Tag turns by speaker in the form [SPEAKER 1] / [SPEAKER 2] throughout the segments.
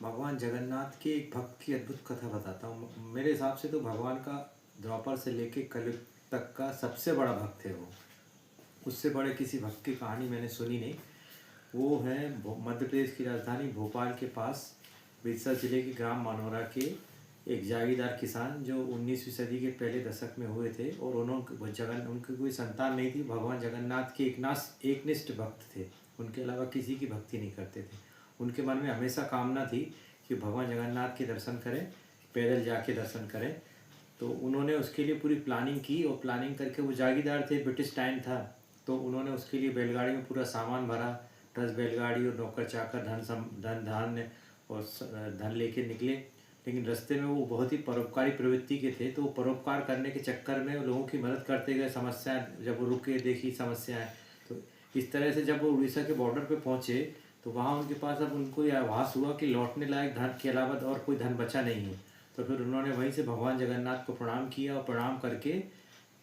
[SPEAKER 1] भगवान जगन्नाथ की एक भक्त की अद्भुत कथा बताता हूँ। मेरे हिसाब से तो भगवान का द्वापर से लेके कलयुग तक का सबसे बड़ा भक्त है वो। उससे बड़े किसी भक्त की कहानी मैंने सुनी नहीं। वो है मध्य प्रदेश की राजधानी भोपाल के पास बिरसा जिले के ग्राम मानोरा के एक जागीरदार किसान जो 19वीं सदी के पहले दशक में हुए थे। और उनकी कोई संतान नहीं थी। भगवान जगन्नाथ के एकनिष्ठ भक्त थे। उनके अलावा किसी की भक्ति नहीं करते थे। उनके मन में हमेशा कामना थी कि भगवान जगन्नाथ के दर्शन करें, पैदल जाके दर्शन करें। तो उन्होंने उसके लिए पूरी प्लानिंग की और प्लानिंग करके, वो जागीरदार थे, ब्रिटिश टाइम था, तो उन्होंने उसके लिए बैलगाड़ी में पूरा सामान भरा। 10 बैलगाड़ी और नौकर चाकर, धन धान्य और धन लेके निकले। लेकिन रास्ते में वो बहुत ही परोपकारी प्रवृत्ति के थे, तो वो परोपकार करने के चक्कर में लोगों की मदद करते गए। समस्याएं जब वो रुके, देखी समस्याएं, तो इस तरह से जब वो उड़ीसा के बॉर्डर पे पहुंचे तो वहाँ उनके पास अब उनको यह आभास हुआ कि लौटने लायक धन के अलावा और कोई धन बचा नहीं है। तो फिर उन्होंने वहीं से भगवान जगन्नाथ को प्रणाम किया और प्रणाम करके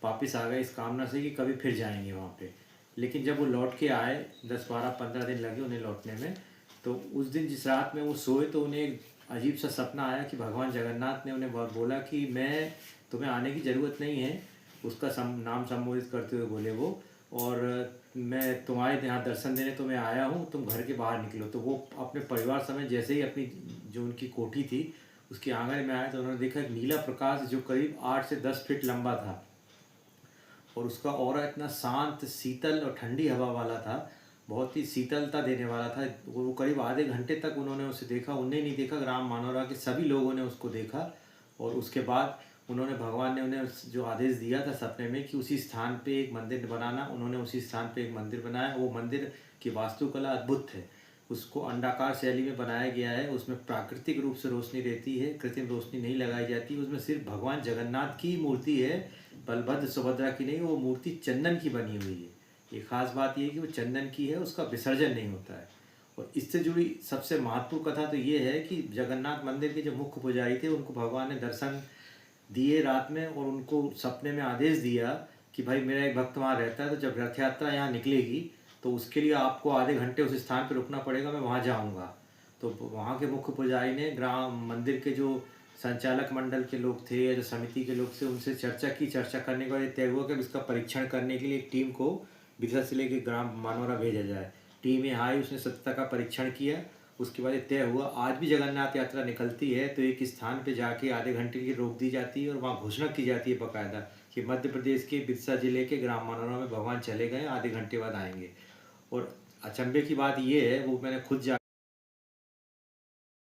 [SPEAKER 1] वापस आ गए इस कामना से कि कभी फिर जाएंगे वहाँ पे। लेकिन जब वो लौट के आए, 10-12-15 दिन लगे उन्हें लौटने में। तो उस दिन जिस रात में वो सोए तो उन्हें एक अजीब सा सपना आया कि भगवान जगन्नाथ ने उन्हें बोला कि मैं तुम्हें आने की ज़रूरत नहीं है। उसका नाम संबोधित करते हुए बोले वो। और मैं तुम्हारे यहाँ दर्शन देने तो मैं आया हूँ, तुम घर के बाहर निकलो। तो वो अपने परिवार समेत जैसे ही अपनी जो उनकी कोठी थी उसके आंगन में आए तो उन्होंने देखा एक नीला प्रकाश जो करीब 8 से 10 फीट लंबा था। और उसका ऑरा इतना शांत, शीतल और ठंडी हवा वाला था, बहुत ही शीतलता देने वाला था। वो करीब आधे घंटे तक उन्होंने उसे देखा। उन्हें नहीं देखा, ग्राम मानोरा के सभी लोगों ने उसको देखा। और उसके बाद भगवान ने उन्हें जो आदेश दिया था सपने में कि उसी स्थान पे एक मंदिर बनाना, उन्होंने उसी स्थान पे एक मंदिर बनाया। वो मंदिर की वास्तुकला अद्भुत है। उसको अंडाकार शैली में बनाया गया है। उसमें प्राकृतिक रूप से रोशनी रहती है, कृत्रिम रोशनी नहीं लगाई जाती। उसमें सिर्फ भगवान जगन्नाथ की मूर्ति है, बलभद्र सुभद्रा की नहीं। वो मूर्ति चंदन की बनी हुई है। ये खास बात ये है कि वो चंदन की है, उसका विसर्जन नहीं होता है। और इससे जुड़ी सबसे महत्वपूर्ण कथा तो ये है कि जगन्नाथ मंदिर के जो मुख्य पुजारी थे उनको भगवान ने दर्शन दिए रात में और उनको सपने में आदेश दिया कि भाई मेरा एक भक्त वहाँ रहता है, तो जब रथ यात्रा यहाँ निकलेगी तो उसके लिए आपको आधे घंटे उस स्थान पर रुकना पड़ेगा, मैं वहाँ जाऊँगा। तो वहाँ के मुख्य पुजारी ने ग्राम मंदिर के जो संचालक मंडल के लोग थे या जो समिति के लोग थे उनसे चर्चा की। चर्चा करने के बाद ये तय हुआ कि इसका परीक्षण करने के लिए एक टीम को बिरसा जिले के ग्राम मानोरा भेजा जाए। टीम यहाँ आई, उसने सत्यता का परीक्षण किया। उसके बाद ये तय हुआ आज भी जगन्नाथ यात्रा निकलती है तो एक स्थान पे जाके आधे घंटे के लिए रोक दी जाती है और वहाँ घोषणा की जाती है बाकायदा कि मध्य प्रदेश के बिरसा जिले के ग्राम मानोरा में भगवान चले गए, आधे घंटे बाद आएंगे। और अचंभे की बात ये है, वो मैंने खुद जा